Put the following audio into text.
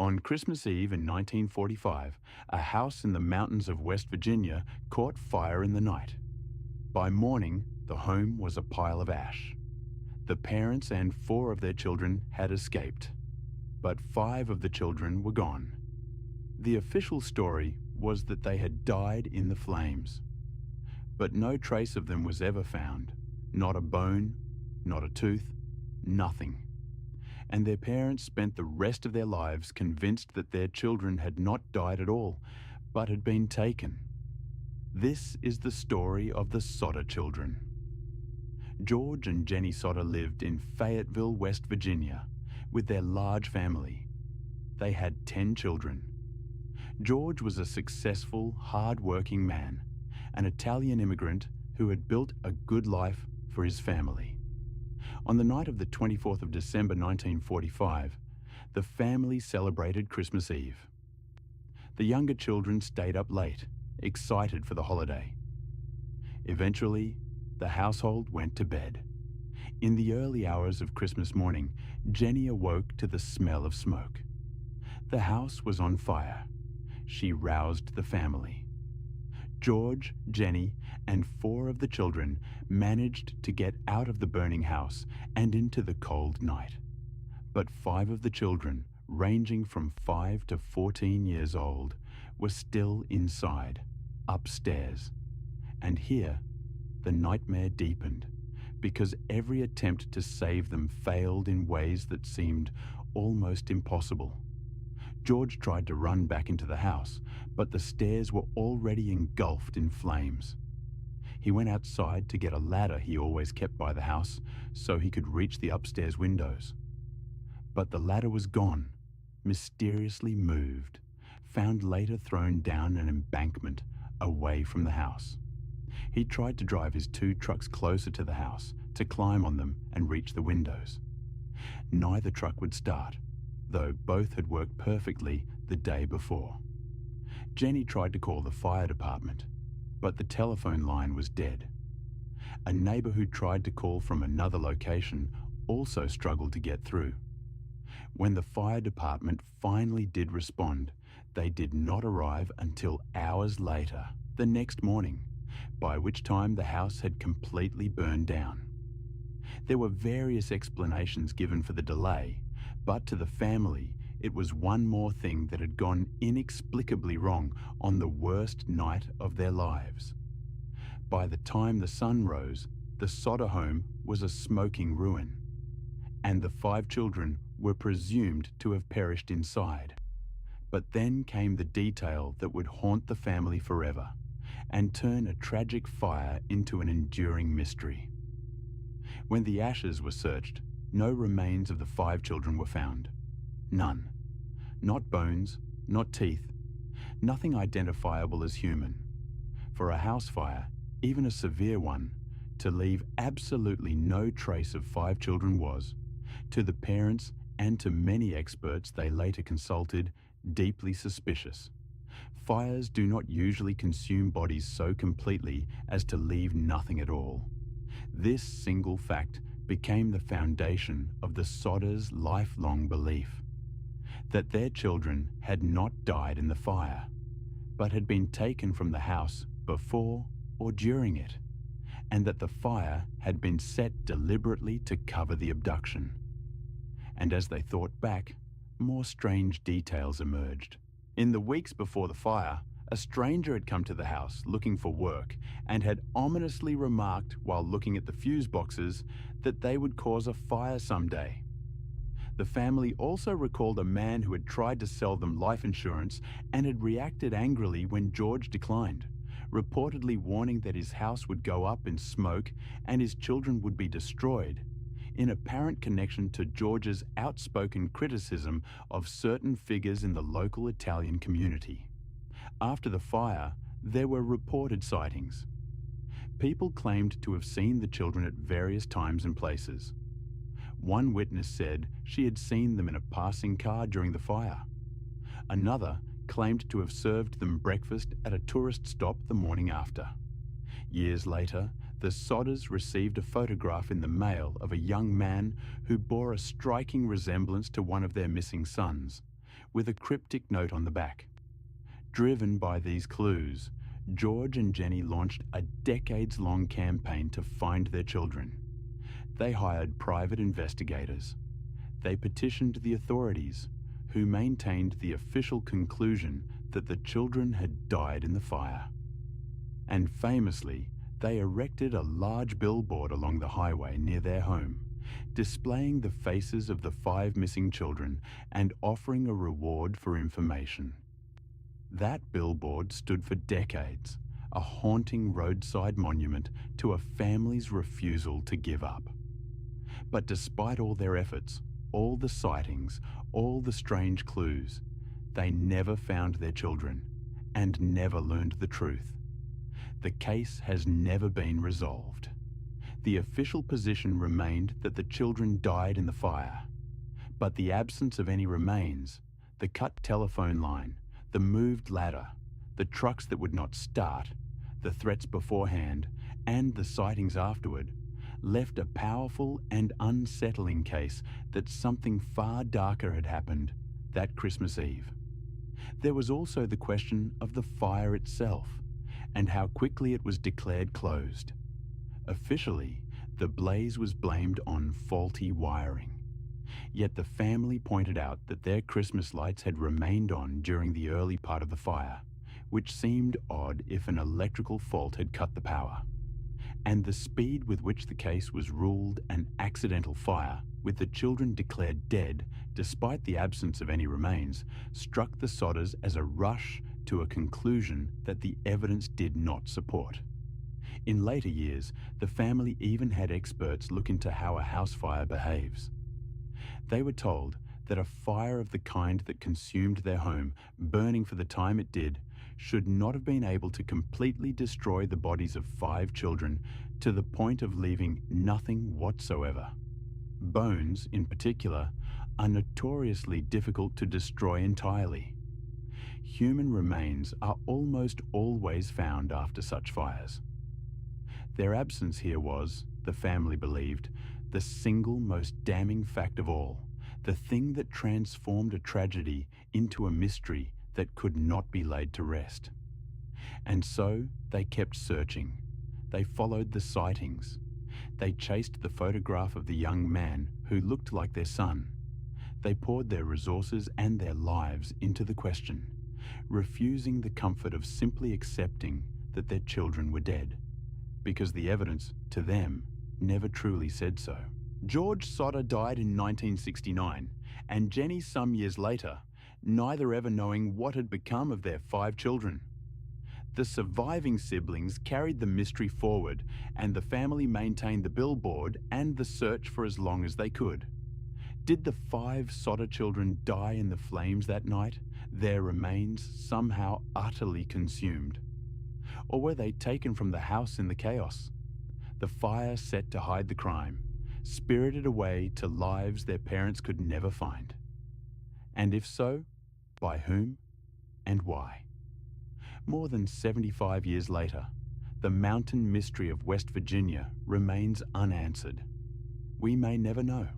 On Christmas Eve in 1945, a house in the mountains of West Virginia caught fire in the night. By morning, the home was a pile of ash. The parents and 4 of their children had escaped, but 5 of the children were gone. The official story was that they had died in the flames, but no trace of them was ever found. Not a bone, not a tooth, nothing. And their parents spent the rest of their lives convinced that their children had not died at all, but had been taken. This is the story of the Sodder children. George and Jenny Sodder lived in Fayetteville, West Virginia, with their large family. They had 10 children. George was a successful, hard-working man, an Italian immigrant who had built a good life for his family. On the night of the 24th of December 1945, the family celebrated Christmas Eve. The younger children stayed up late, excited for the holiday. Eventually, the household went to bed. In the early hours of Christmas morning, Jenny awoke to the smell of smoke. The house was on fire. She roused the family. George, Jenny, and 4 of the children managed to get out of the burning house and into the cold night. But 5 of the children, ranging from 5 to 14 years old, were still inside, upstairs. And here, the nightmare deepened, because every attempt to save them failed in ways that seemed almost impossible. George tried to run back into the house, but the stairs were already engulfed in flames. He went outside to get a ladder he always kept by the house so he could reach the upstairs windows. But the ladder was gone, mysteriously moved, found later thrown down an embankment away from the house. He tried to drive his 2 trucks closer to the house to climb on them and reach the windows. Neither truck would start, though both had worked perfectly the day before. Jenny tried to call the fire department, but the telephone line was dead. A neighbor who tried to call from another location also struggled to get through. When the fire department finally did respond, they did not arrive until hours later, the next morning, by which time the house had completely burned down. There were various explanations given for the delay, but to the family, it was one more thing that had gone inexplicably wrong on the worst night of their lives. By the time the sun rose, the Sodder home was a smoking ruin, and the 5 children were presumed to have perished inside. But then came the detail that would haunt the family forever and turn a tragic fire into an enduring mystery. When the ashes were searched, no remains of the 5 children were found. None. Not bones, not teeth, nothing identifiable as human. For a house fire, even a severe one, to leave absolutely no trace of 5 children was, to the parents and to many experts they later consulted, deeply suspicious. Fires do not usually consume bodies so completely as to leave nothing at all. This single fact became the foundation of the Sodders' lifelong belief that their children had not died in the fire, but had been taken from the house before or during it, and that the fire had been set deliberately to cover the abduction. And as they thought back, more strange details emerged. In the weeks before the fire, a stranger had come to the house looking for work and had ominously remarked while looking at the fuse boxes that they would cause a fire someday. The family also recalled a man who had tried to sell them life insurance and had reacted angrily when George declined, reportedly warning that his house would go up in smoke and his children would be destroyed, in apparent connection to George's outspoken criticism of certain figures in the local Italian community. After the fire, there were reported sightings. People claimed to have seen the children at various times and places. One witness said she had seen them in a passing car during the fire. Another claimed to have served them breakfast at a tourist stop the morning after. Years later, the Sodders received a photograph in the mail of a young man who bore a striking resemblance to one of their missing sons, with a cryptic note on the back. Driven by these clues, George and Jenny launched a decades-long campaign to find their children. They hired private investigators. They petitioned the authorities, who maintained the official conclusion that the children had died in the fire. And famously, they erected a large billboard along the highway near their home, displaying the faces of the 5 missing children and offering a reward for information. That billboard stood for decades, a haunting roadside monument to a family's refusal to give up. But despite all their efforts, all the sightings, all the strange clues, they never found their children and never learned the truth. The case has never been resolved. The official position remained that the children died in the fire, but the absence of any remains, the cut telephone line, the moved ladder, the trucks that would not start, the threats beforehand, and the sightings afterward, left a powerful and unsettling case that something far darker had happened that Christmas Eve. There was also the question of the fire itself and how quickly it was declared closed. Officially, the blaze was blamed on faulty wiring. Yet the family pointed out that their Christmas lights had remained on during the early part of the fire, which seemed odd if an electrical fault had cut the power. And the speed with which the case was ruled an accidental fire, with the children declared dead despite the absence of any remains, struck the Sodders as a rush to a conclusion that the evidence did not support. In later years, the family even had experts look into how a house fire behaves. They were told that a fire of the kind that consumed their home, burning for the time it did, should not have been able to completely destroy the bodies of 5 children to the point of leaving nothing whatsoever. Bones, in particular, are notoriously difficult to destroy entirely. Human remains are almost always found after such fires. Their absence here was, the family believed, the single most damning fact of all, the thing that transformed a tragedy into a mystery that could not be laid to rest. And so they kept searching. They followed the sightings. They chased the photograph of the young man who looked like their son. They poured their resources and their lives into the question, refusing the comfort of simply accepting that their children were dead, because the evidence, to them, never truly said so. George Sodder died in 1969, and Jenny some years later, neither ever knowing what had become of their 5 children. The surviving siblings carried the mystery forward, and the family maintained the billboard and the search for as long as they could. Did the 5 Sodder children die in the flames that night, their remains somehow utterly consumed? Or were they taken from the house in the chaos? The fire set to hide the crime, spirited away to lives their parents could never find. And if so, by whom and why? More than 75 years later, the mountain mystery of West Virginia remains unanswered. We may never know.